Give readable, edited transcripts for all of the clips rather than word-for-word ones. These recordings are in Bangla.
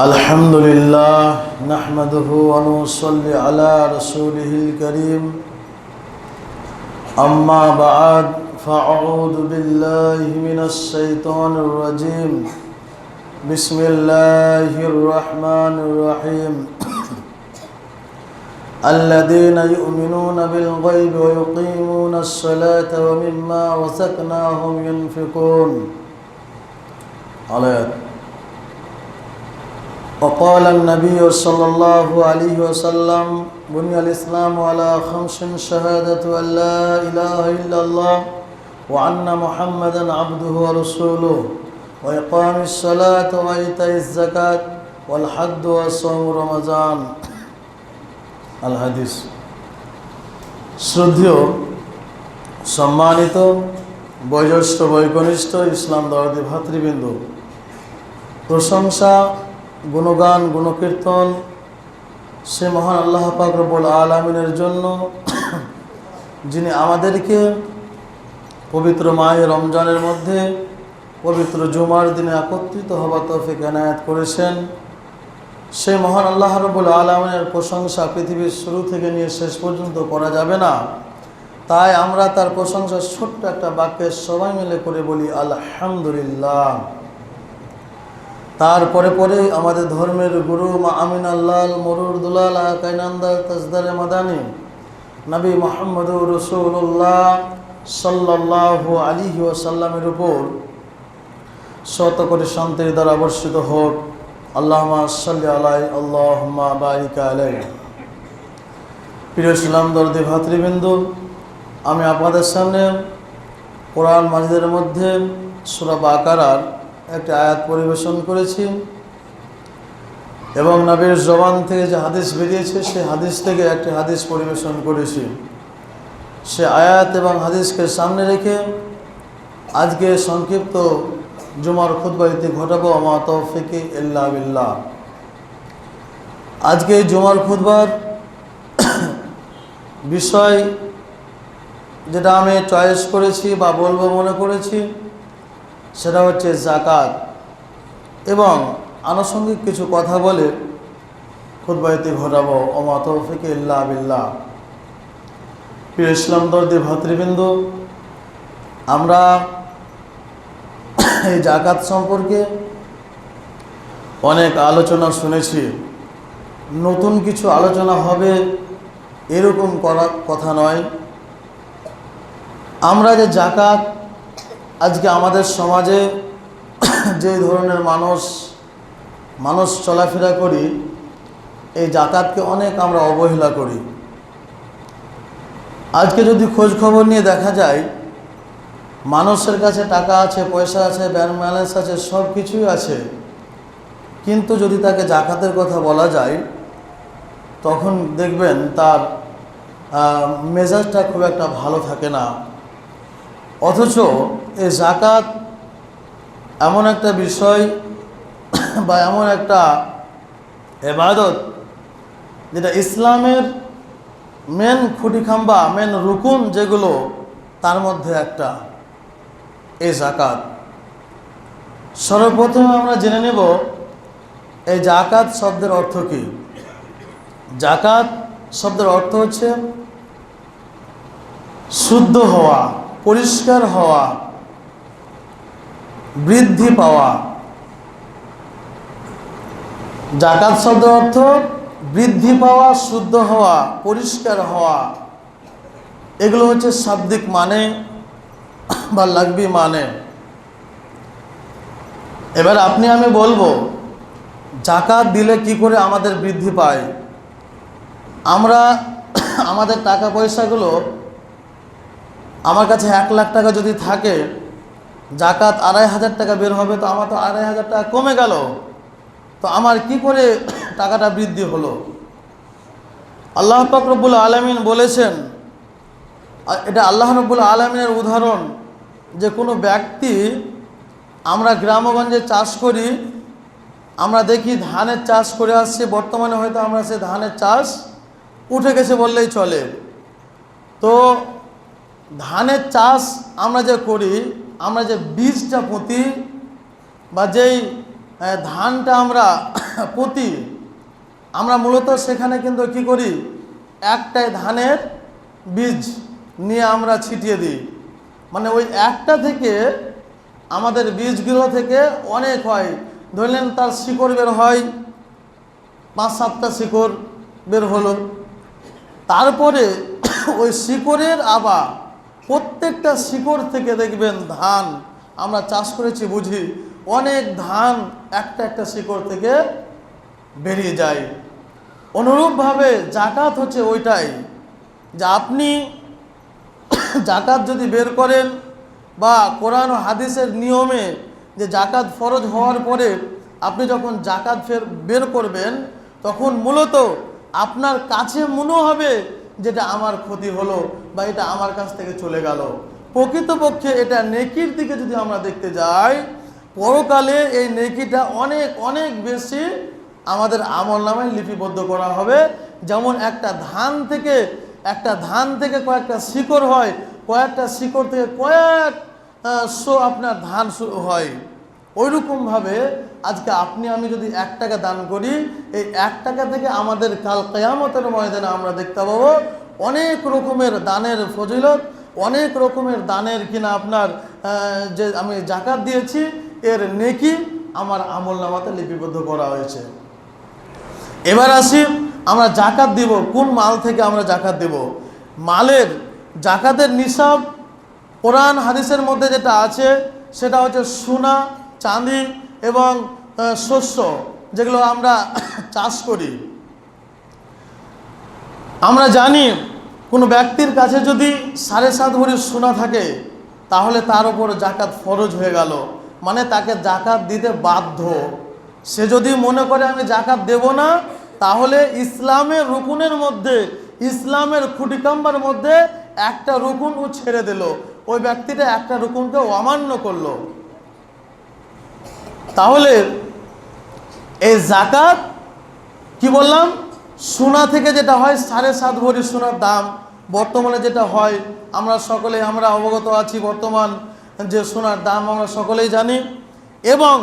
الحمد لله نحمده ونصلي على رسوله الكريم أما بعد فأعوذ بالله من الشيطان الرجيم بسم الله الرحمن الرحيم الذين يؤمنون بالغيب ويقيمون الصلاة ومما رزقناهم ينفقون آيات. وقال النبي صلى الله عليه وسلم بني الإسلام على 5 شهادة أن لا إله إلا الله وأن محمدا عبده ورسوله وإقام الصلاة وإيتاء الزكاة والحج وصوم رمضان الحديث. শ্রদ্ধেয় সম্মানিত বয়োজ্যেষ্ঠ বৈকনিষ্ঠ ইসলাম দরদি ভাতৃবৃন্দ, প্রশংসা গুণগান গুণকীর্তন সে মহান আল্লাহ পাক রব্বুল আলামিনের জন্য, যিনি আমাদেরকে পবিত্র মাহে রমজানের মধ্যে পবিত্র জুমার দিনে একত্রিত হওয়ার তৌফিক এনায়েত করেছেন। সেই মহান আল্লাহ রব্বুল আলামিনের প্রশংসা পৃথিবীর শুরু থেকে নিয়ে শেষ পর্যন্ত করা যাবে না, তাই আমরা তার প্রশংসা ছোট্ট একটা বাক্যে সবাই মিলে করে বলি আলহামদুলিল্লাহ। তারপরে পরে আমাদের ধর্মের গুরু মা আমিনাল্লাহ মরুর দুলাল কায়নান্দার তাজদারে মাদানী নবী মুহাম্মদুর রাসূলুল্লাহ সাল্লাল্লাহু আলাইহি ওয়াসাল্লামের উপর শত কোটি শান্তির দ্বারা বর্ষিত হোক। আল্লাহুম্মা সাল্লি আলাইহি আল্লাহুম্মা বারিক আলাইহি। প্রিয় ইসলাম দরদি ভাতৃবৃন্দ, আমি আপনাদের সামনে কোরআন মাজিদের মধ্যে সূরা বাকারার একটি আয়াত পরিবেশন করেছি এবং নবীর জবান থেকে যে হাদিস বেরিয়েছে সেই হাদিস থেকে একটি হাদিস পরিবেশন করেছি। সে আয়াত এবং হাদিসকে সামনে রেখে আজকে সংক্ষিপ্ত জুমার খুতবা ঘটাবো। আমা তৌফিক ইল্লা বিল্লাহ। আজকে জুমার খুতবার বিষয় যেটা আমি চয়েস করেছি বা বলবো মনে করেছি সেটা হচ্ছে যাকাত, এবং আনুষঙ্গিক কিছু কথা বলে খুতবায়তি ঘটাবো। ওমা তৌফিক ইল্লা বিল্লাহ। প্রিয় ইসলাম দরদি ভাতৃবৃন্দ, আমরা এই যাকাত সম্পর্কে অনেক আলোচনা শুনেছি। নতুন কিছু আলোচনা হবে এরকম করার কথা নয়। আমরা যে যাকাত আজকে আমাদের সমাজে যে ধরনের মানুষ চলাফেরা করি, এই যাকাতকে অনেক আমরা অবহেলা করি। আজকে যদি খোঁজ খবর নিয়ে দেখা যায়, মানুষের কাছে টাকা আছে, পয়সা আছে, ব্যাংক ব্যালেন্স আছে, সব কিছুই আছে, কিন্তু যদি তাকে যাকাতের কথা বলা যায় তখন দেখবেন তার মেজাজটা খুব একটা ভালো থাকে না। অথচ এই যাকাত এমন একটা বিষয় বা এমন একটা ইবাদত যেটা ইসলামের মেন খুঁটিখাম্বা, মেন রুকুন যেগুলো, তার মধ্যে একটা এই যাকাত। সর্বপ্রথমে আমরা জেনে নেব এই যাকাত শব্দের অর্থ কী। যাকাত শব্দের অর্থ হচ্ছে শুদ্ধ হওয়া, পরিষ্কার হওয়া, বৃদ্ধি পাওয়া। যাকাত শব্দের অর্থ বৃদ্ধি পাওয়া, শুদ্ধ হওয়া, পরিষ্কার হওয়া। এগুলো হচ্ছে শাব্দিক মানে বা লাগবি মানে। এবার আপনি আমি বলবো যাকাত দিলে কি করে আমাদের বৃদ্ধি পায়। আমরা আমাদের টাকা পয়সাগুলো, আমার কাছে 1 লাখ টাকা যদি থাকে, যাকাত 2,500 টাকা বের হবে, তো আমার তো 2,500 টাকা কমে গেল, তো আমার কি করে টাকাটা বৃদ্ধি হলো? আল্লাহ পাক রব্বুল আলামিন বলেছেন, এটা আল্লাহ রব্বুল আলামিনের উদাহরণ, যে কোনো ব্যক্তি, আমরা গ্রামগঞ্জে চাষ করি, আমরা দেখি ধানের চাষ করে আসছে, বর্তমানে হয়তো আমরা সে ধানের চাষ উঠে গেছে বললেই চলে। তো ধানের চাষ আমরা যে করি, আমরা যে বীজটা পুঁতি বা যেই ধানটা আমরা প্রতি আমরা মূলত সেখানে কিন্তু কি করি, একটাই ধানের বীজ নিয়ে আমরা ছিটিয়ে দিই। মানে ওই একটা থেকে আমাদের বীজগুলো থেকে অনেক হয়, ধরলেন তার শিকড় বের হয় 5-7টা শিকড় বের হলো, তারপরে ওই শিকড়ের আবার প্রত্যেকটা শিকড় থেকে দেখবেন ধান আমরা চাষ করেছি বুঝি, অনেক ধান একটা একটা শিকড় থেকে বেরিয়ে যায়। অনুরূপভাবে জাকাত হচ্ছে ওইটাই, যে আপনি জাকাত যদি বের করেন বা কোরআন ও হাদিসের নিয়মে যে জাকাত ফরজ হওয়ার পরে আপনি যখন জাকাত বের করবেন, তখন মূলত আপনার কাছে মনে হবে যেটা আমার ক্ষতি হলো বা এটা আমার কাছ থেকে চলে গেল। প্রকৃতপক্ষে এটা নেকির দিকে যদি আমরা দেখতে যাই, পরকালে এই নেকিটা অনেক অনেক বেশি আমাদের আমলনামায় লিপিবদ্ধ করা হবে। যেমন একটা ধান থেকে কয়েকটা শিকড় হয়, কয়েকটা শিকড় থেকে কয়েকশো আপনার ধান হয়। ওইরকমভাবে আজকে আপনি আমি যদি 1 টাকা দান করি, এই 1 টাকা থেকে আমাদের কাল কিয়ামতের ময়দানে আমরা দেখতে পাবো অনেক রকমের দানের ফজিলত, অনেক রকমের দানের কিনা আপনার যে আমি জাকাত দিয়েছি এর নেকি আমার আমলনামাতে লিপিবদ্ধ করা হয়েছে। এবার আসি, আমরা জাকাত দিব কোন মাল থেকে আমরা জাকাত দেব। মালের জাকাতের নিসাব কোরআন হাদিসের মধ্যে যেটা আছে সেটা হচ্ছে সোনা, চাঁদি এবং শস্য, যেগুলো আমরা চাষ করি। আমরা জানি কোনো ব্যক্তির কাছে যদি 7.5 ভরি সোনা থাকে তাহলে তার উপর জাকাত ফরজ হয়ে গেল, মানে তাকে জাকাত দিতে বাধ্য। সে যদি মনে করে আমি জাকাত দেব না, তাহলে ইসলামের রুকুনের মধ্যে, ইসলামের খুঁটিকাম্বার মধ্যে একটা রুকুন ও ছেড়ে দিল, ওই ব্যক্তিটা একটা রুকুনকে অমান্য করলো। তাহলে এই জাকাত কি বললাম, সোনা থেকে যেটা হয় 7.5 ভরি সোনার দাম বর্তমানে যেটা হয়, আমরা অবগত আছি, বর্তমান যে সোনার দাম আমরা সকলেই জানি। এবং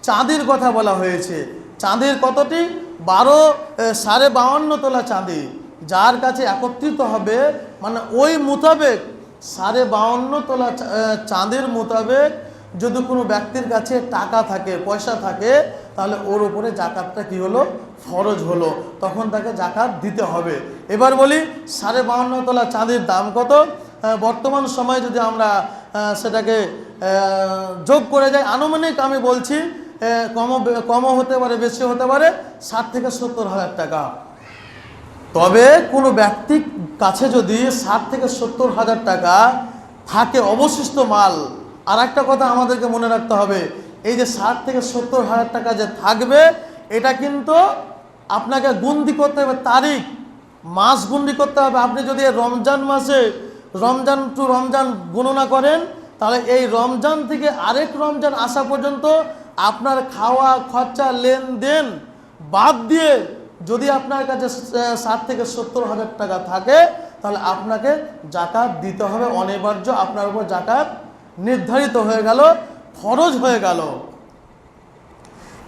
চাঁদির কথা বলা হয়েছে, চাঁদির কতটি, 52.5 তোলা চাঁদি যার কাছে একত্রিত হবে, মানে ওই মোতাবেক 52.5 তোলা চাঁদের মোতাবেক যদি কোনো ব্যক্তির কাছে টাকা থাকে, পয়সা থাকে, তাহলে ওর উপরে জাকাতটা কি হলো, ফরজ হলো, তখন তাকে জাকাত দিতে হবে। এবার বলি 52.5 তোলা চাঁদের দাম কত। বর্তমান সময়ে যদি আমরা সেটাকে যোগ করে যাই, আনুমানিক আমি বলছি, কমও হতে পারে, বেশি হতে পারে, 60 থেকে 70 হাজার টাকা। তবে কোনো ব্যক্তির কাছে যদি 60 থেকে 70 হাজার টাকা থাকে অবশিষ্ট মাল, আর একটা কথা আমাদেরকে মনে রাখতে হবে, এই যে 60 থেকে 70 হাজার টাকা যে থাকবে, এটা কিন্তু আপনাকে গুনতি করতে হবে, তারিখ মাস গুনতি করতে হবে। আপনি যদি রমজান মাসে রমজান টু রমজান গণনা করেন, তাহলে এই রমজান থেকে আরেক রমজান আসা পর্যন্ত আপনার খাওয়া খরচা লেনদেন বাদ দিয়ে যদি আপনার কাছে 60 থেকে 70 হাজার টাকা থাকে, তাহলে আপনাকে জাকাত দিতে হবে অনিবার্য, আপনার উপর জাকাত নির্ধারিত হয়ে গেল, ফরজ হয়ে গেল।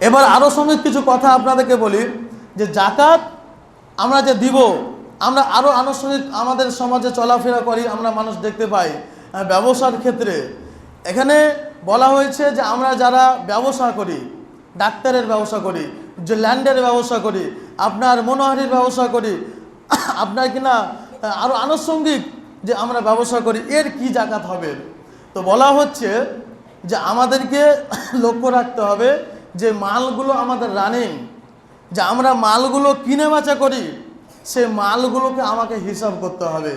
এবার আরও সঙ্গে কিছু কথা আপনাদেরকে বলি, যে জাকাত আমরা যে দিব, আমরা আরও আনুষ্ঠানিক আমাদের সমাজে চলাফেরা করি, আমরা মানুষ দেখতে পাই ব্যবসার ক্ষেত্রে। এখানে বলা হয়েছে যে আমরা যারা ব্যবসা করি, ডাক্তারের ব্যবসা করি, যে ল্যান্ডের ব্যবসা করি, আপনার মনোহারির ব্যবসা করি, আপনার কিনা আরও আনুষঙ্গিক যে আমরা ব্যবসা করি, এর কি জাকাত হবে। তো বলা হচ্ছে যে আমাদেরকে লক্ষ্য রাখতে হবে যে মালগুলো আমাদের রানিং, যে আমরা মালগুলো কিনে বেচা করি, সে মালগুলোকে আমাকে হিসাব করতে হবে।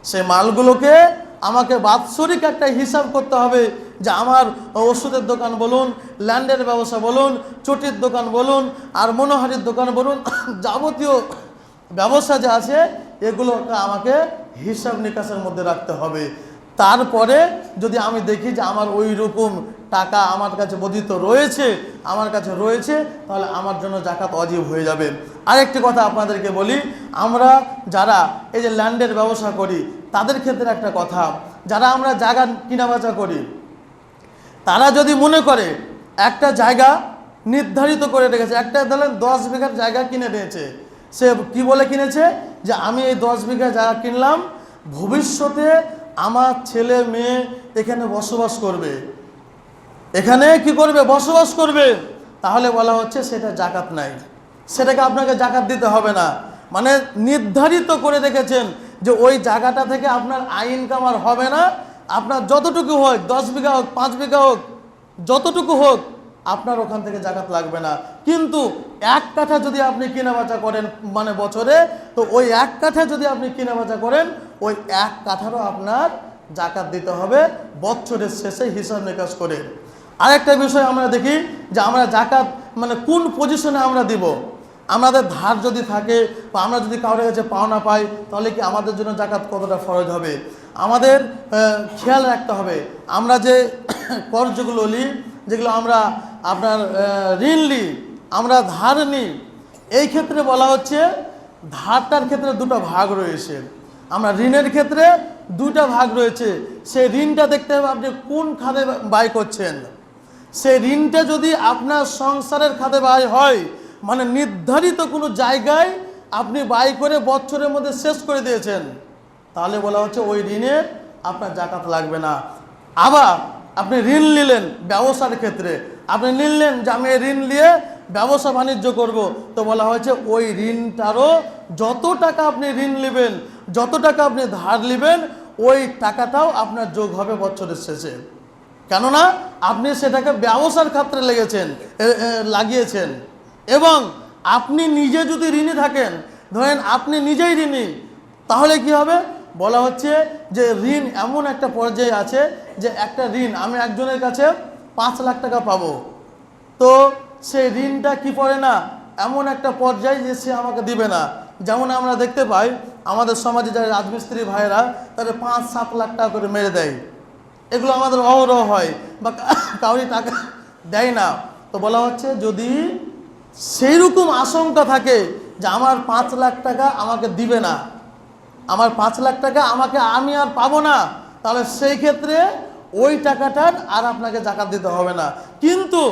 সে মালগুলোকে আমাকে বাৎসরিক একটা হিসাব করতে হবে, যে আমার ওষুধের দোকান বলুন, ল্যান্ডের ব্যবসা বলুন, চটির দোকান বলুন, আর মনোহারির দোকান বলুন, যাবতীয় ব্যবসা যে আছে এগুলোকে আমাকে হিসাব নিকাশের মধ্যে রাখতে হবে। তারপরে যদি আমি দেখি যে আমার ওই রকম টাকা আমার কাছে বর্ধিত রয়েছে, তাহলে আমার জন্য জাকাত ওয়াজিব হয়ে যাবে। আরেকটি কথা আপনাদেরকে বলি, আমরা যারা এই যে ল্যান্ডের ব্যবসা করি তাদের ক্ষেত্রে একটা কথা, যারা আমরা জায়গা কিনা বেচা করি, তারা যদি মনে করে একটা জায়গা নির্ধারিত করে রেখেছে। একটা ধরেন 10 বিঘার জায়গা কিনে নিয়েছে, সে কি বলে কিনেছে যে আমি এই 10 বিঘা জায়গা কিনলাম, ভবিষ্যতে আমার ছেলে মেয়ে এখানে বসবাস করবে, এখানে কি করবে, বসবাস করবে। তাহলে বলা হচ্ছে সেটা জাকাত নাই, সেটাকে আপনাকে জাকাত দিতে হবে না। মানে নির্ধারিত করে রেখেছেন যে ওই জায়গাটা থেকে আপনার আয় ইনকাম আর হবে না, আপনার যতটুকু হোক, 10 বিঘা হোক, 5 বিঘা হোক, যতটুকু হোক, আপনার ওখান থেকে জাকাত লাগবে না। কিন্তু 1 কাঠা যদি আপনি কেনাবেচা করেন মানে বছরে, তো ওই 1 কাঠা যদি আপনি কেনাবেচা করেন, ওই 1 কাঠারও আপনার জাকাত দিতে হবে বছরের শেষে হিসাব নিকাশ করে। আরেকটা বিষয় আমরা দেখি যে আমরা জাকাত মানে কোন পজিশনে আমরা দিব। আমাদের ধার যদি থাকে বা আমরা যদি কারোর কাছে পাওনা পাই, তাহলে কি আমাদের জন্য জাকাত কতটা ফরজ হবে। আমাদের খেয়াল রাখতে হবে, আমরা যে কর্জগুলো নিই, যেগুলো আমরা আপনার ঋণ নিই, আমরা ধার নিই, এই ক্ষেত্রে বলা হচ্ছে ধারটার ক্ষেত্রে 2টা ভাগ রয়েছে। আমরা ঋণের ক্ষেত্রে 2টা ভাগ রয়েছে। সেই ঋণটা দেখতে হবে আপনি কোন খাতে ব্যয় করছেন। সেই ঋণটা যদি আপনার সংসারের খাতে ব্যয় হয়, মানে নির্ধারিত কোনো জায়গায় আপনি ব্যয় করে বছরের মধ্যে শেষ করে দিয়েছেন, তাহলে বলা হচ্ছে ওই ঋণের আপনার জাকাত লাগবে না। আবার আপনি ঋণ নিলেন ব্যবসার ক্ষেত্রে, আপনি নিলেন যে আমি ঋণ নিয়ে ব্যবসা বাণিজ্য করব, তো বলা হয়েছে ওই ঋণটারও যত টাকা আপনি ঋণ নেবেন, যত টাকা আপনি ধার নেবেন, ওই টাকাটাও আপনার যোগ হবে বছরের শেষে। কেননা আপনি সেটাকে ব্যবসার ক্ষেত্রে লাগিয়েছেন। এবং আপনি নিজে যদি ঋণী থাকেন, ধরেন আপনি নিজেই ঋণী, তাহলে কি হবে, বলা হচ্ছে যে ঋণ এমন একটা পর্যায়ে আছে যে একটা ঋণ আমি একজনের কাছে 5 লাখ টাকা পাবো, তো সেই ঋণটা কি পড়ে না, এমন একটা পর্যায়ে যে সে আমাকে দিবে না। যেমন আমরা দেখতে পাই আমাদের সমাজে যারা রাজমিস্ত্রি ভাইয়েরা, তাদের 5-7 লাখ টাকা করে মেরে দেয়। এগুলো আমাদের অহরহ হয়, বা কাউরি টাকা দেয় না। তো বলা হচ্ছে যদি সেই রকম আশঙ্কা থাকে যে আমার 5 লাখ টাকা আমাকে দিবে না, আমার 5 লাখ টাকা আমি আর পাবো না, তাহলে সেই ক্ষেত্রে ওই টাকাটার আর আপনাকে জাকাত দিতে হবে না। কিন্তু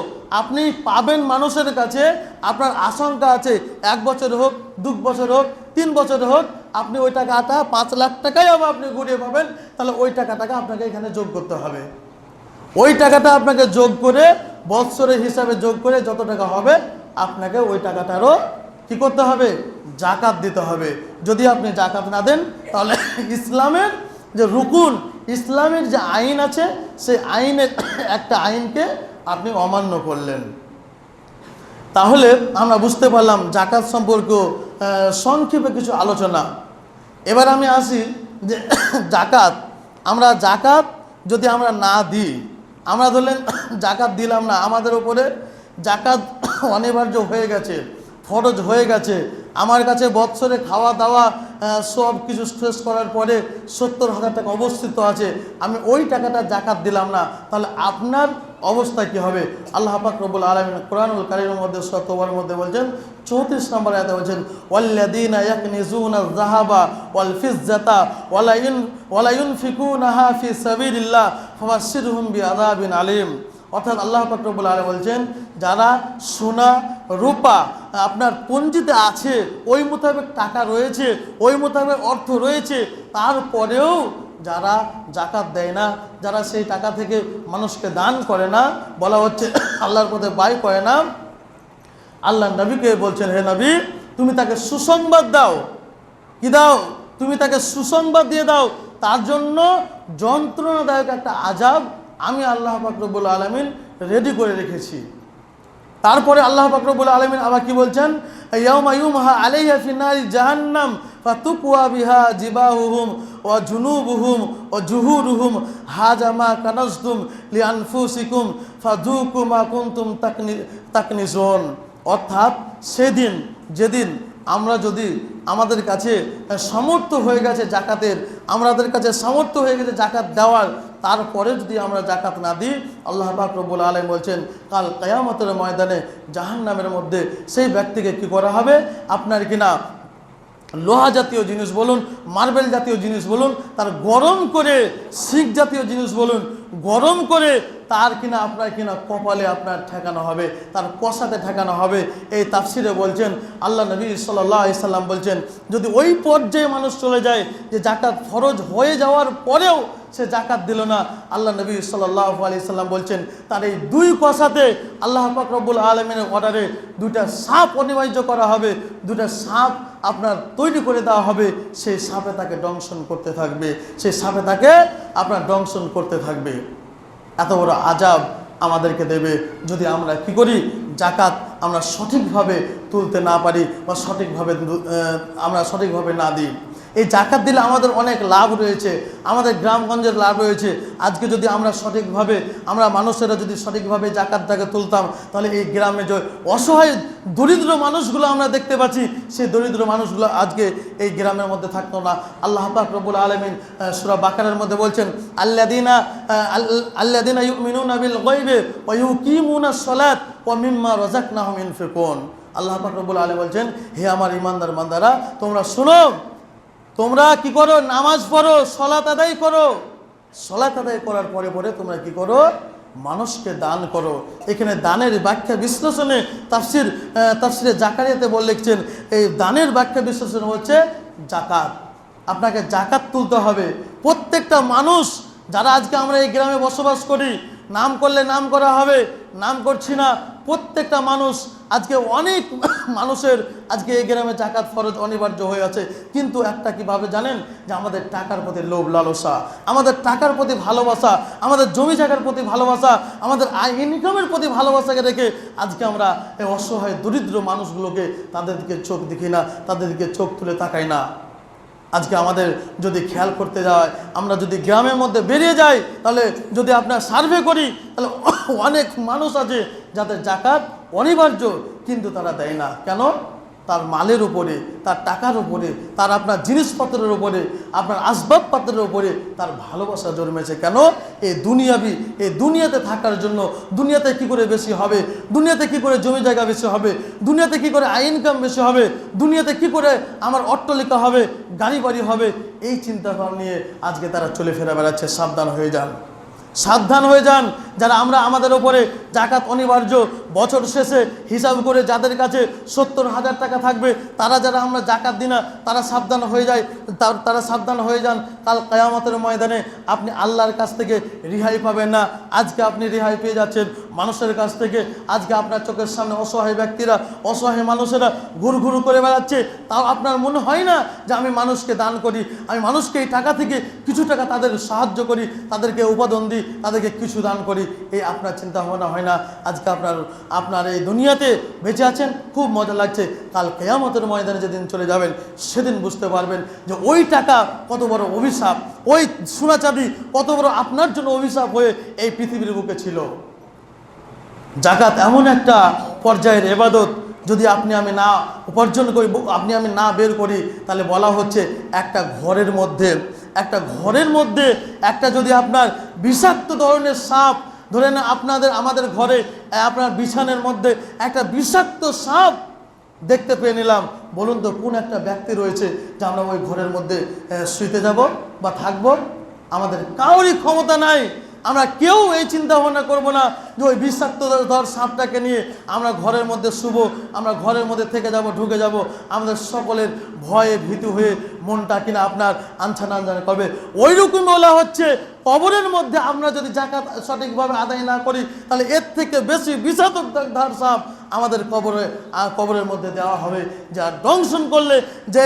আপনি পাবেন মানুষের কাছে, আপনার আশঙ্কা আছে 1 বছর হোক, 2 বছর হোক, 3 বছর হোক, আপনি ওই টাকাটা 5 লাখ টাকাই আবার আপনি ঘুরিয়ে পাবেন, তাহলে ওই টাকাটাকে আপনাকে এখানে যোগ করতে হবে। ওই টাকাটা আপনাকে যোগ করে বৎসরের হিসাবে যোগ করে যত টাকা হবে আপনাকে ওই টাকাটারও কি করতে হবে, জাকাত দিতে হবে। যদি আপনি জাকাত না দেন, তাহলে ইসলামের যে রুকুন, ইসলামের যে আইন আছে, সেই আইনের একটা আইনকে আপনি অমান্য করলেন। তাহলে আমরা বুঝতে পারলাম জাকাত সম্পর্কে সংক্ষেপে কিছু আলোচনা। এবার আমি আসি যে জাকাত যদি আমরা না দিই, আমরা ধরলেন জাকাত দিলাম না, আমাদের উপরে জাকাত অনিবার্য হয়ে গেছে, ফরজ হয়ে গেছে, আমার কাছে বৎসরে খাওয়া দাওয়া সব কিছু শেষ করার পরে 70,000 টাকা অবস্থিত আছে, আমি ওই টাকাটা জাকাত দিলাম না, তাহলে আপনার অবস্থা কি হবে। আল্লাহ পাক রব্বুল আলামিন কোরআনুল কারীমের মধ্যে সূরা তাওবার মধ্যে বলছেন, 34 নম্বর আয়াতে বলছেন, ওয়াল্লাযীনা ইয়াকনিজুনা আয-যাহাবা ওয়াল ফিজ্জাতা ওয়ালা ইউনফিকুনাহা ফি সাবিলিল্লাহ ফাবাশশিরহুম বিআযাবিন আলীম। অর্থাৎ আল্লাহ পাক রব্বুল আলামিন বলছেন, যারা সোনা রূপা আপনার পঞ্জিতে আছে, ওই মোতাবেক টাকা রয়েছে, ওই মোতাবেক অর্থ রয়েছে, তারপরেও যারা জাকাত দেয় না, যারা সেই টাকা থেকে মানুষকে দান করে না, বলা হচ্ছে আল্লাহর পথে ব্যয় করে না, আল্লাহ নবীকে বলছেন, হে নবী তুমি তাকে সুসংবাদ দাও। কি দাও? তুমি তাকে সুসংবাদ দিয়ে দাও, তার জন্য যন্ত্রণাদায়ক একটা আযাব আমি আল্লাহ পাক রব্বুল আলামিন রেডি করে রেখেছি। তারপরে আল্লাহ পাক রব্বুল আলামিন আবার কি বলছেন, ইয়াউমা ইউমহা আলাইহা ফি নারি জাহান্নাম ফাতুকওয়া বিহা জিবাহুহুম ওয়া জুনুবুহুম ওয়া জুহুরুহুম হাযা মা কানাজতুম লিআনফুসিকুম ফাযুকু মা কুনতুম তাকনিজুন। অর্থাৎ সেদিন, যেদিন আমরা যদি আমাদের কাছে সামর্থ্য হয়ে গেছে জাকাতের, আমাদের কাছে সামর্থ্য হয়ে গেছে জাকাত দেওয়ার, তারপরে যদি আমরা জাকাত না দিই, আল্লাহ পাক রব্বুল আলামিন বলছেন কাল কিয়ামতের ময়দানে জাহান্নামের মধ্যে সেই ব্যক্তিকে কি করা হবে, আপনার কিনা লোহা জাতীয় জিনিস বলুন, মার্বেল জাতীয় জিনিস বলুন, তার গরম করে শিক জাতীয় জিনিস বলুন, গরম করে তার কিনা আপনার কিনা কপালে আপনার ঠেকানো হবে, তার কষাতে ঠেকানো হবে। এই তাফসিরে বলছেন আল্লাহ নবী সাল্লাল্লাহু আলাইহি সাল্লাম বলছেন, যদি ওই পর্যায়ে মানুষ চলে যায় যে জাকাত ফরজ হয়ে যাওয়ার পরেও সে জাকাত দিল না, আল্লাহ নবী সাল্লাল্লাহু আলাইহি সাল্লাম বলছেন তার এই দুই কষাতে আল্লাহ পাক রব্বুল আলামিনের অর্ডারে দুইটা সাপ অনিবার্য করা হবে, দুইটা সাপ আপনার তৈরি করে দেওয়া হবে, সেই সাপে তাকে দংশন করতে থাকবে, সেই সাপে তাকে আপনার দংশন করতে থাকবে। এত বড় আযাব আমাদেরকে দেবে যদি আমরা কি করি, জাকাত আমরা সঠিকভাবে তুলতে না পারি বা আমরা সঠিকভাবে না দিই। এই জাকাত দিলে আমাদের অনেক লাভ রয়েছে, আমাদের গ্রামগঞ্জের লাভ রয়েছে। আজকে যদি আমরা সঠিকভাবে মানুষেরা যদি সঠিকভাবে জাকাতটাকে তুলতাম, তাহলে এই গ্রামে যে অসহায় দরিদ্র মানুষগুলো আমরা দেখতে পাচ্ছি, সেই দরিদ্র মানুষগুলো আজকে এই গ্রামের মধ্যে থাকতো না। আল্লাহ পাক রব্বুল আলামিন সূরা বাকারার মধ্যে বলছেন, আল্লাযীনা ইউমিনুনা বিল গায়বি ওয়া ইউকিমুনাস সালাত ওয়া মিম্মা রাযাকনাহুম ইউনফিকুন। আল্লাহ পাক রব্বুল আলামিন বলছেন, হে আমার ঈমানদার বান্দারা, তোমরা শোনো, তোমরা কি করো, নামাজ পড়ো, সালাত আদায় করো, সালাত আদায় করার পরে পরে তোমরা কি করো, মানুষকে দান করো। এখানে দানের ব্যাখ্যা বিশ্লেষণে তাফসিরে জাকারিয়াতে লিখছেন, এই দানের ব্যাখ্যা বিশ্লেষণ হচ্ছে জাকাত। আপনাকে জাকাত তুলতে হবে। প্রত্যেকটা মানুষ যারা আজকে আমরা এই গ্রামে বসবাস করি, নাম করলে নাম করা হবে, নাম করছি না, প্রত্যেকটা মানুষ আজকে অনেক মানুষের আজকে এই গ্রামে জাকাত ফরজ অনিবার্য হয়ে আছে। কিন্তু একটা কিভাবে জানেন, যে আমাদের টাকার প্রতি লোভ লালসা, আমাদের টাকার প্রতি ভালোবাসা, আমাদের জমি জায়গার প্রতি ভালোবাসা, আমাদের আয় ইনকামের প্রতি ভালোবাসাকে রেখে আজকে আমরা এই অসহায় দরিদ্র মানুষগুলোকে তাদেরকে চোখ দেখি না, তাদেরকে চোখ তুলে তাকাই না। আজকে আমাদের যদি খেয়াল করতে যায়, আমরা যদি গ্রামের মধ্যে বেরিয়ে যাই, তাহলে যদি আপনার সার্ভে করি, তাহলে অনেক মানুষ আছে যাদের জাকাত অনিবার্য কিন্তু তারা দেয় না। কেন? তার মালের উপরে, তার টাকার উপরে, তার আপনার জিনিসপত্রের উপরে, আপনার আসবাবপত্রের উপরে তার ভালোবাসা জন্মেছে। কেন? এই দুনিয়াতে থাকার জন্য, দুনিয়াতে কি করে বেশি হবে, দুনিয়াতে কি করে জমি জায়গা বেশি হবে, দুনিয়াতে কি করে আয় ইনকাম বেশি হবে, দুনিয়াতে কি করে আমার অট্টালিকা হবে, গাড়ি বাড়ি হবে, এই চিন্তাভাবনা নিয়ে আজকে তারা চলে ফেরা বেড়াচ্ছে। সাবধান হয়ে যান, সাবধান হয়ে যান। যারা আমাদের ওপরে জাকাত অনিবার্য, বছর শেষে হিসাব করে যাদের কাছে 70,000 টাকা থাকবে, যারা আমরা জাকাত দিই না, তারা সাবধান হয়ে যায়, তারা সাবধান হয়ে যান। কাল কিয়ামতের ময়দানে আপনি আল্লাহর কাছ থেকে রেহাই পাবেন না। আজকে আপনি রেহাই পেয়ে যাচ্ছেন মানুষের কাছ থেকে। আজকে আপনার চোখের সামনে অসহায় ব্যক্তিরা, অসহায় মানুষেরা ঘুরঘুর করে বেড়াচ্ছে, তাও আপনার মনে হয় না যে আমি মানুষকে দান করি, আমি মানুষকে এই টাকা থেকে কিছু টাকা তাদের সাহায্য করি, তাদেরকে উপাদান দিই, তাদেরকে কিছু দান করি। এই আপনার চিন্তা ভাবনা হয় না। আজকে আপনার এই দুনিয়াতে বেঁচে আছেন, খুব মজা লাগছে। কাল কিয়ামতের ময়দানে যেদিন চলে যাবেন, সেদিন বুঝতে পারবেন যে ওই টাকা কত বড় অভিশাপ, ওই সোনা চাঁদি কত বড় আপনার জন্য অভিশাপ হয়ে এই পৃথিবীর বুকে ছিল। জাকাত এমন একটা পর্যায়ের ইবাদত, যদি আপনি আমি না উপার্জন করি, আপনি আমি না বের করি, তাহলে বলা হচ্ছে একটা ঘরের মধ্যে একটা যদি আপনার বিষাক্ত ধরনের সাপ, ধরে না আমাদের ঘরে আপনার বিছানের মধ্যে একটা বিষাক্ত সাপ দেখতে পেয়ে নিলাম, বলুন তো কোন একটা ব্যক্তি রয়েছে যে আমরা ওই ঘরের মধ্যে শুইতে যাব বা থাকবো? আমাদের কারোরই ক্ষমতা নাই। আমরা কেউ এই চিন্তা ভাবনা করবো না যে ওই বিষাক্ত সাপটাকে নিয়ে আমরা ঘরের মধ্যে শুবো, আমরা ঘরের মধ্যে থেকে যাব, ঢুকে যাব। আমাদের সকলের ভয়ে ভীতু হয়ে মনটা কিনা আপনার আনছান আনছান করবে। ওই রকম বলা হচ্ছে, কবরের মধ্যে আমরা যদি জাকাত সঠিকভাবে আদায় না করি, তাহলে এর থেকে বেশি বিষাক্ত সাপ আমাদের কবরের মধ্যে দেওয়া হবে। যা দংশন করলে যে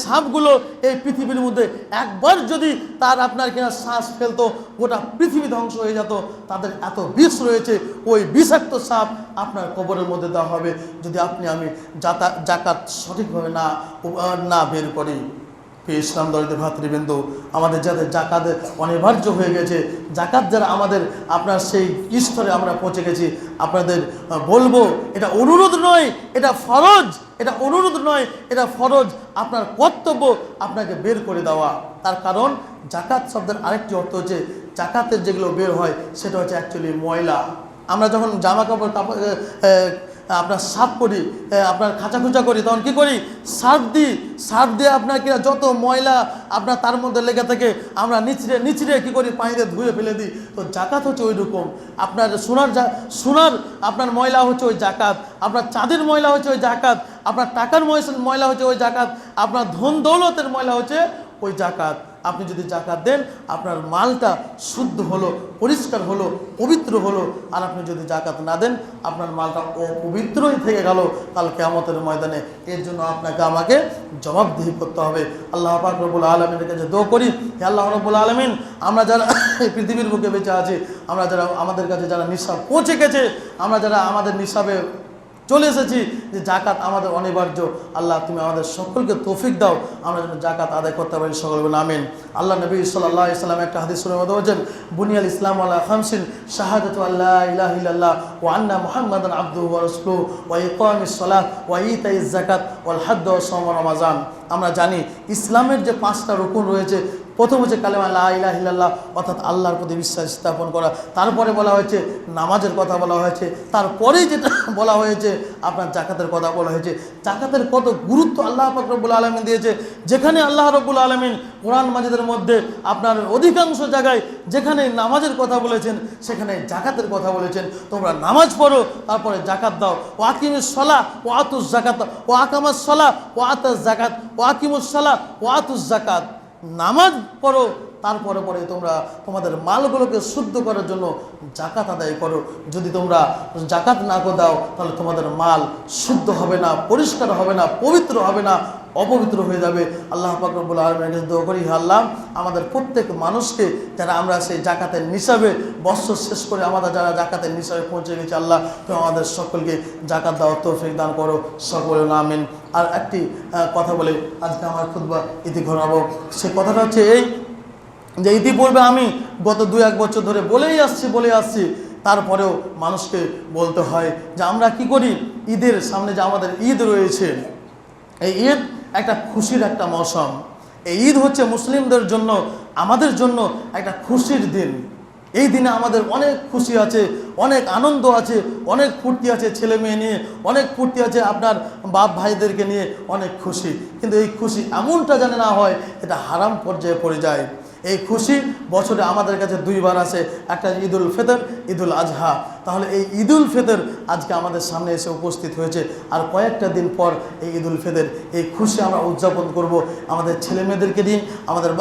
সাপগুলো এই পৃথিবীর মধ্যে একবার যদি তার আপনার কিনা শ্বাস ফেলতো, গোটা পৃথিবী ধ্বংস হয়ে যেত। তাদের এত বিষ রয়েছে, ওই বিষাক্ত সাপ আপনার কবরের মধ্যে দেওয়া হবে যদি আপনি আমি জাকাত সঠিকভাবে না বের করি। ইসলাম দরিদ্র ভাতৃবৃন্দ, আমাদের যাদের জাকাত অনিবার্য হয়ে গেছে, জাকাত যারা আমাদের আপনার সেই স্তরে আমরা পৌঁছে গেছি, আপনাদের বলবো এটা অনুরোধ নয়, এটা ফরজ। এটা অনুরোধ নয়, এটা ফরজ। আপনার কর্তব্য আপনাকে বের করে দেওয়া। তার কারণ জাকাত শব্দের আরেকটি অর্থ হচ্ছে, জাকাতের যেগুলো বের হয় সেটা হচ্ছে অ্যাকচুয়ালি ময়লা। আমরা যখন জামা কাপড় আপনার সাফ করি, আপনার খাঁচা করি, তখন কি করি? সার্ফ দিয়ে আপনার কিনা যত ময়লা আপনার তার মধ্যে লেগে থাকে আমরা নিচড়ে কি করি? পানিতে ধুয়ে ফেলে দিই। তো জাকাত হচ্ছে ওই রকম। আপনার সোনার আপনার ময়লা হচ্ছে ওই জাকাত, আপনার চাঁদের ময়লা হচ্ছে ওই জাকাত, আপনার টাকার ময়লা হচ্ছে ওই জাকাত, আপনার ধন দৌলতের ময়লা হচ্ছে ওই জাকাত। আপনি যদি জাকাত দেন আপনার মালটা শুদ্ধ হলো, পরিষ্কার হলো, পবিত্র হলো। আর আপনি যদি জাকাত না দেন আপনার মালটা অপবিত্রই থেকে গেল কাল কিয়ামতের ময়দানে। এর জন্য আপনাকে আমাকে জবাবদিহি করতে হবে। আল্লাহ পাক রব্বুল আলামিনের কাছে দোয়া করি, হে আল্লাহ রব্বুল আলামিন, আমরা যারা এই পৃথিবীর বুকে বেঁচে আছি, আমরা যারা আমাদের কাছে যারা নিসাব পৌঁছে গেছে, আমরা যারা আমাদের নিসাবে চলে এসেছি যে জাকাত আমাদের অনিবার্য, আল্লাহ তুমি আমাদের সকলকে তৌফিক দাও আমরা যেন জাকাত আদায় করতে পারি। সকল বলেন আমিন। আল্লাহ নবী সাল্লাল্লাহু আলাইহি সাল্লাম একটা হাদিসের মধ্যে বলেছেন, বুনিয়াল ইসলাম আলা খামসিন, শাহাদাতু আল্লা ইলাহা ইল্লাল্লাহ ওয়া আন্না মুহাম্মাদান আবদুহু ওয়া রাসূলুহু ওয়া ইকামিস সালাত ওয়া ইতাইজ যাকাত ওয়াল হজ্জ ওয়া সাওম রমাজান। আমরা জানি ইসলামের যে 5টা রুকুন রয়েছে, প্রথম হচ্ছে কালেমা লা ইলাহা ইল্লাল্লাহ, অর্থাৎ আল্লাহর প্রতি বিশ্বাস স্থাপন করা। তারপরে বলা হয়েছে নামাজের কথা বলা হয়েছে, তারপরেই যেটা বলা হয়েছে আপনার জাকাতের কথা বলা হয়েছে। জাকাতের কত গুরুত্ব আল্লাহ পাক রব্বুল আলামিন দিয়েছে। যেখানে আল্লাহ রব্বুল আলামিন কোরআন মাজিদের মধ্যে আপনার অধিকাংশ জায়গায় যেখানে নামাজের কথা বলেছেন সেখানে জাকাতের কথা বলেছেন। তোমরা নামাজ পড়ো, তারপরে জাকাত দাও। ও আকিমুস সালাহ ও আতুস জাকাত ও আকামাস সালাহ ও আতাস জাকাত ও আকিমুস সালাহ ও আতুস জাকাত। নামাজ পড়ো, তারপরে তোমরা তোমাদের মালগুলোকে শুদ্ধ করার জন্য জাকাত আদায় করো। যদি তোমরা জাকাত না দাও তাহলে তোমাদের মাল শুদ্ধ হবে না, পরিষ্কার হবে না, পবিত্র হবে না, অপবিত্র হয়ে যাবে। আল্লাহ পাক রব্বুল আলামিনের কাছে দোয়া করি, হে আল্লাহ আমাদের প্রত্যেক মানুষকে যারা আমরা সেই জাকাতের নিসাবে বছর শেষ করে আমাদের যারা জাকাতের নিসাবে পৌঁছে গেছে, আল্লাহ তুমি আমাদের সকলকে জাকাত দেওয়ার তৌফিক দান করো। সকলে আমিন। আর একটি কথা বলে আজকে আমার খুতবা ইতি ঘটাবো। সে কথাটা হচ্ছে এই যে ইতিপূর্বে আমি গত 2-1 বছর ধরে বলেই আসছি, তারপরেও মানুষকে বলতে হয় যে আমরা কি করি? ঈদের সামনে যে আমাদের ঈদ রয়েছে, এই ঈদ একটা খুশির একটা মৌসুম। এই ঈদ হচ্ছে মুসলিমদের জন্য, আমাদের জন্য একটা খুশির দিন। এই দিনে আমাদের অনেক খুশি আছে, অনেক আনন্দ আছে, অনেক ফুর্তি আছে, ছেলে মেয়ে নিয়ে অনেক ফুর্তি আছে, আপনার বাপ ভাইদেরকে নিয়ে অনেক খুশি। কিন্তু এই খুশি এমনটা যেন না হয় এটা হারাম পর্যায়ে পড়ে যায়। এই খুশি বছরে আমাদের কাছে 2 বার আসে, একটা ঈদুল ফিতর, ঈদুল আজহা। তাহলে এই ঈদুল ফিতর আজকে আমাদের সামনে এসে উপস্থিত হয়েছে। আর কয়েকটা দিন পর এই ঈদুল ফিতর, এই খুশি আমরা উদযাপন করব আমাদের ছেলে মেয়েদেরকে নিয়ে, আমাদের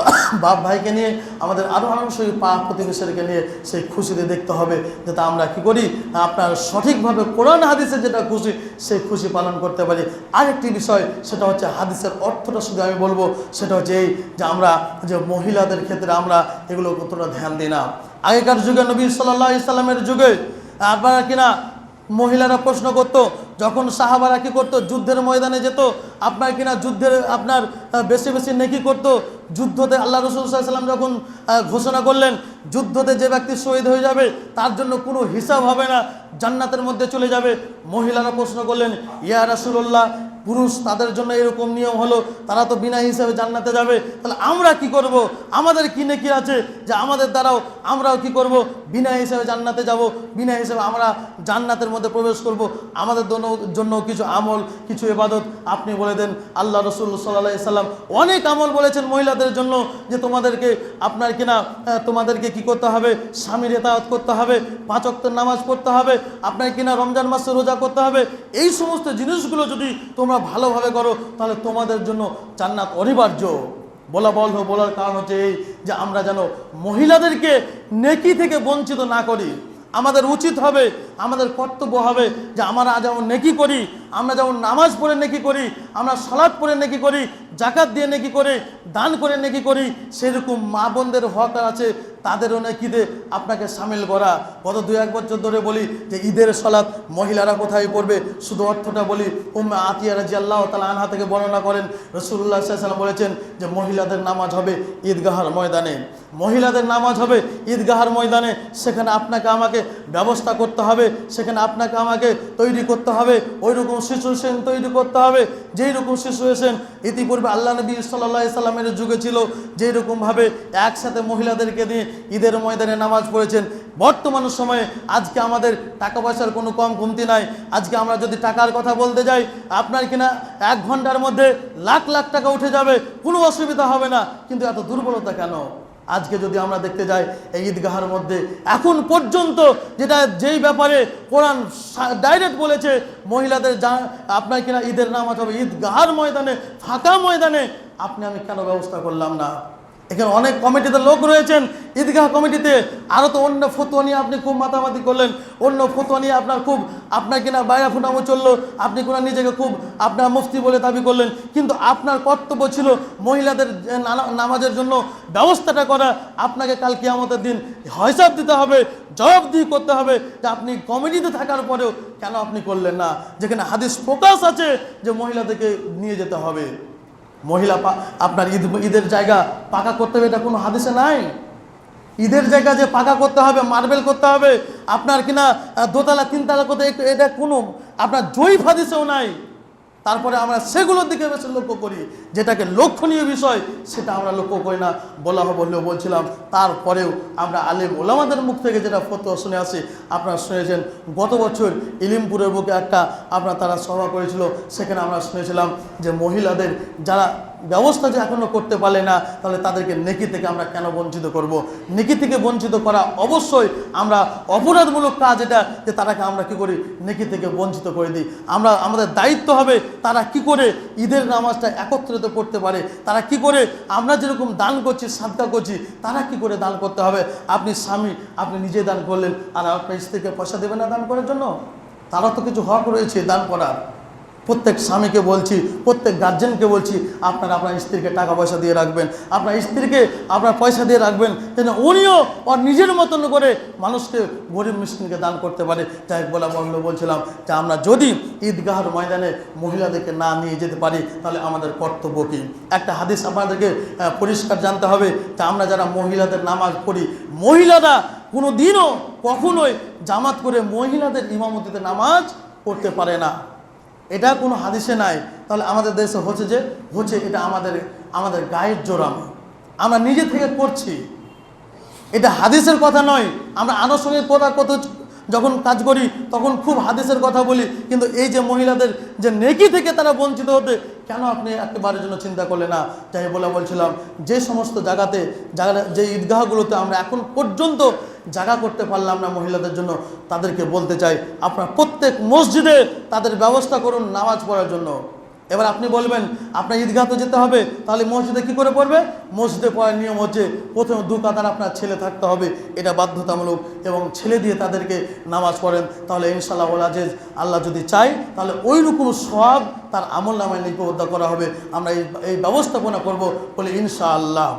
বাপ ভাইকে নিয়ে, আমাদের আরও সেই পাক প্রতিবেশীদেরকে নিয়ে। সেই খুশিতে দেখতে হবে যাতে আমরা কি করি? আপনার সঠিকভাবে কোরআন হাদিসের যেটা খুশি সেই খুশি পালন করতে পারি। আরেকটি বিষয় সেটা হচ্ছে হাদিসের অর্থটা শুধু আমি বলবো, সেটা হচ্ছে এই যে আমরা যে মহিলাদের ক্ষেত্রে আমরা এগুলো কতটা ধ্যান দিই না। আগেকার যুগে নবী সাল্লাল্লাহু আলাইহি সাল্লামের যুগে আপনারা কিনা মহিলারা প্রশ্ন করতো, যখন সাহাবারা কি করতো? যুদ্ধের ময়দানে যেত, আপনার কিনা যুদ্ধের আপনার বেশি নেকি করতো। যুদ্ধতে আল্লাহ রাসূল সাল্লাল্লাহু আলাইহি ওয়াসাল্লাম যখন ঘোষণা করলেন যুদ্ধতে যে ব্যক্তি শহীদ হয়ে যাবে তার জন্য কোনো হিসাব হবে না, জান্নাতের মধ্যে চলে যাবে। মহিলারা প্রশ্ন করলেন, ইয়া রাসূলুল্লাহ, পুরুষ তাদের জন্য এরকম নিয়ম হলো, তারা তো বিনা হিসাবে জান্নাতে যাবে, তাহলে আমরা কি করব? আমাদের কি নেকি আছে যে আমাদের দ্বারাও আমরাও কি করব? বিনা হিসাবে জান্নাতে যাব, বিনা হিসাবে আমরা জান্নাতের মধ্যে প্রবেশ করব। আমাদের জন্য কিছু আমল, কিছু ইবাদত আপনি বলে দেন। আল্লাহ রাসূল সাল্লাল্লাহু আলাইহি সাল্লাম অনেক আমল বলেছেন মহিলাদের জন্য, যে তোমাদেরকে আপনার কিনা তোমাদেরকে কি করতে হবে? স্বামীর ইতাআত করতে হবে, 5 ওয়াক্তের নামাজ পড়তে হবে, আপনার কিনা রমজান মাসে রোজা করতে হবে। এই সমস্ত জিনিসগুলো যদি তোমরা ভালোভাবে করো তাহলে তোমাদের জন্য জান্নাত অনিবার্য। বলার কারণ হচ্ছে এই যে আমরা যেন মহিলাদেরকে নেকি থেকে বঞ্চিত না করি। আমাদের উচিত হবে, আমাদের কর্তব্য হবে যে আমরা যেমন নেকি করি, আমরা যেমন নামাজ পড়ে নেকি করি, আমরা সালাত পড়ে নেকি করি, জাকাত দিয়ে নেকি করে, দান করে নেকি করি, সেরকম মা বোনদের হক আছে তাদেরও নেকিতে আপনাকে সামিল করা। গত 2-1 বছর ধরে বলি যে ঈদের সালাত মহিলারা কোথায় পড়বে, শুধু অর্থটা বলি। উম্মে আতিয়া রাদিয়াল্লাহু তাআলা আনহা থেকে বর্ণনা করেন, রাসূলুল্লাহ সাল্লাল্লাহু আলাইহি ওয়াসাল্লাম বলেছেন যে মহিলাদের নামাজ হবে ঈদগাহের ময়দানে, মহিলাদের নামাজ হবে ঈদগাহের ময়দানে। সেখানে আপনাকে আমাকে ব্যবস্থা করতে হবে, সেখানে আপনাকে আমাকে তৈরি করতে হবে, ওই রকম সিচুয়েশন তৈরি করতে হবে যেই রকম সিচুয়েশন ইতিপূর্বে আল্লাহ নবী সাল্লাল্লাহু আলাইহি সাল্লামের যুগে ছিল, যেই রকমভাবে একসাথে মহিলাদেরকে নিয়ে ঈদের ময়দানে নামাজ পড়েছেন। বর্তমান সময়ে আজকে আমাদের টাকা পয়সার কোনো কম কমতি নাই। আজকে আমরা যদি টাকার কথা বলতে যাই, আপনার কিনা 1 ঘন্টার মধ্যে লাখ লাখ টাকা উঠে যাবে, কোনো অসুবিধা হবে না। কিন্তু এত দুর্বলতা কেন? আজকে যদি আমরা দেখতে যাই এই ঈদগাহের মধ্যে এখন পর্যন্ত যেই ব্যাপারে কোরআন ডাইরেক্ট বলেছে মহিলাদের আপনার কিনা ঈদের নামাজ হবে ঈদগাহের ময়দানে, ফাঁকা ময়দানে, আপনি আমি কেন ব্যবস্থা করলাম না? এখানে অনেক কমিটিতে লোক রয়েছেন ঈদগাহ কমিটিতে, আরও তো অন্য ফতোয়া নিয়ে আপনি খুব মাতামাতি করলেন, অন্য ফতোয়া নিয়ে আপনার কিনা বাইরা ফুটামো চললো, আপনি কোনো নিজেকে খুব আপনার মুফতি বলে দাবি করলেন। কিন্তু আপনার কর্তব্য ছিল মহিলাদের নামাজের জন্য ব্যবস্থাটা করা। আপনাকে কাল কিয়ামতের দিন হিসাব দিতে হবে, জবাবদিহি করতে হবে যে আপনি কমিটিতে থাকার পরেও কেন আপনি করলেন না, যেখানে হাদিস ফোকাস আছে যে মহিলাদেরকে নিয়ে যেতে হবে। মহিলা আপনার ঈদের জায়গা পাকা করতে হবে, এটা কোনো হাদিসে নাই। ঈদের জায়গা যে পাকা করতে হবে, মার্বেল করতে হবে, আপনার কিনা দোতলা 3 তলা করতে, এটা কোনো আপনার জয়ীফ হাদিসেও নাই। তারপরে আমরা সেগুলোর দিকে বেশি লক্ষ্য করি, যেটাকে লক্ষণীয় বিষয় সেটা আমরা লক্ষ্য করি না। বললেও বলছিলাম, তারপরেও আমরা আলেম ওলামাদের মুখ থেকে যেটা ফতোয়া শুনে আসি, আপনারা শুনেছেন গত বছর ইলিমপুরের বুকে তারা সভা করেছিল, সেখানে আমরা শুনেছিলাম যে মহিলাদের যারা ব্যবস্থা যে এখনও করতে পারলে না, তাহলে তাদেরকে নেকি থেকে আমরা কেন বঞ্চিত করব? নেকি থেকে বঞ্চিত করা অবশ্যই আমরা অপরাধমূলক কাজ, এটা যে তারাকে আমরা কি করি নেকি থেকে বঞ্চিত করে দিই। আমাদের দায়িত্ব হবে তারা কি করে ঈদের নামাজটা একত্রিত করতে পারে, তারা কি করে, আমরা যেরকম দান করছি সাদকা করছি, তারা কি করে দান করতে হবে। আপনি স্বামী, আপনি নিজে দান করলেন, আর আপনার স্ত্রীকে পয়সা দেবেন না দান করার জন্য? তারা তো কিছু হক রয়েছে দান করার। প্রত্যেক স্বামীকে বলছি, প্রত্যেক গার্জেনকে বলছি, আপনারা আপনার স্ত্রীকে টাকা পয়সা দিয়ে রাখবেন, আপনার স্ত্রীকে আপনার পয়সা দিয়ে রাখবেন, যেন উনিও ওর নিজের মতন করে মানুষকে, গরিব মিসকিনকে দান করতে পারে। যাই বলছিলাম যে আমরা যদি ঈদগাহের ময়দানে মহিলাদেরকে না নিয়ে যেতে পারি, তাহলে আমাদের কর্তব্য কী? একটা হাদিস আপনাদেরকে পরিষ্কার জানতে হবে যে আমরা যারা মহিলাদের নামাজ পড়ি, মহিলারা কোনো দিনও কখনোই জামাত করে মহিলাদের ইমামতিতে নামাজ পড়তে পারে না। এটা কোনো হাদিসে নাই। তাহলে আমাদের দেশে হচ্ছে এটা আমাদের গায়ের জোরামি, আমরা নিজে থেকে করছি, এটা হাদিসের কথা নয়। আমরা আনুষঙ্গিক কথা যখন কাজ করি তখন খুব হাদিসের কথা বলি, কিন্তু এই যে মহিলাদের যে নেকি থেকে তারা বঞ্চিত হতে, কেন আপনি একেবারের জন্য চিন্তা করলে না? যাই বলছিলাম, যে সমস্ত যে ঈদগাহগুলোতে আমরা এখন পর্যন্ত জায়গা করতে পারলাম না মহিলাদের জন্য, তাদেরকে বলতে চাই আপনার প্রত্যেক মসজিদে তাদের ব্যবস্থা করুন নামাজ পড়ার জন্য। এবার আপনি বলবেন আপনার ঈদগাহ তো যেতে হবে, তাহলে মসজিদে কি করে পড়বে? মসজিদে পড়ার নিয়ম হচ্ছে প্রথমে 2 কাতার আপনার ছেলে থাকতে হবে, এটা বাধ্যতামূলক, এবং ছেলে দিয়ে তাদেরকে নামাজ পড়েন, তাহলে ইনশাআল্লাহ আজিজ আল্লাহ যদি চাই তাহলে ওই রকম সওয়াব তার আমলনামায় লিপিবদ্ধ করা হবে। আমরা এই ব্যবস্থাপনা করব বলে ইনশাআল্লাহ।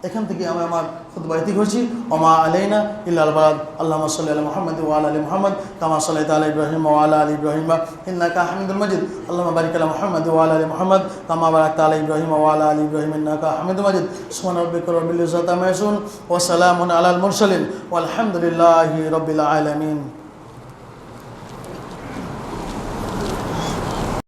এখান থেকে আমি আমার খুতবা ইতি করছি। ওমা আলাইনা ইল্লাল বালাগ। আল্লাহুম্মা সাল্লি আলা মুহাম্মাদ ওয়া আলা আলি মুহাম্মাদ কামা সাল্লাইতা আলা ইব্রাহিম ওয়া আলা আলি ইব্রাহিম ইন্নাকা হামিদুল মাজিদ। আল্লাহুম্মা বারিক আলা মুহাম্মাদ ওয়া আলা আলি মুহাম্মাদ কামা বারাকতা আলা ইব্রাহিম ওয়া আলা আলি ইব্রাহিম ইন্নাকা হামিদুল মাজিদ। সুবহানা রাব্বিকা রাব্বিল ইজ্জাতি আম্মা ইয়াসিফুন ওয়া সালামুন আলাল মুরসালিন ওয়াল হামদুলিল্লাহি রাব্বিল আলামিন।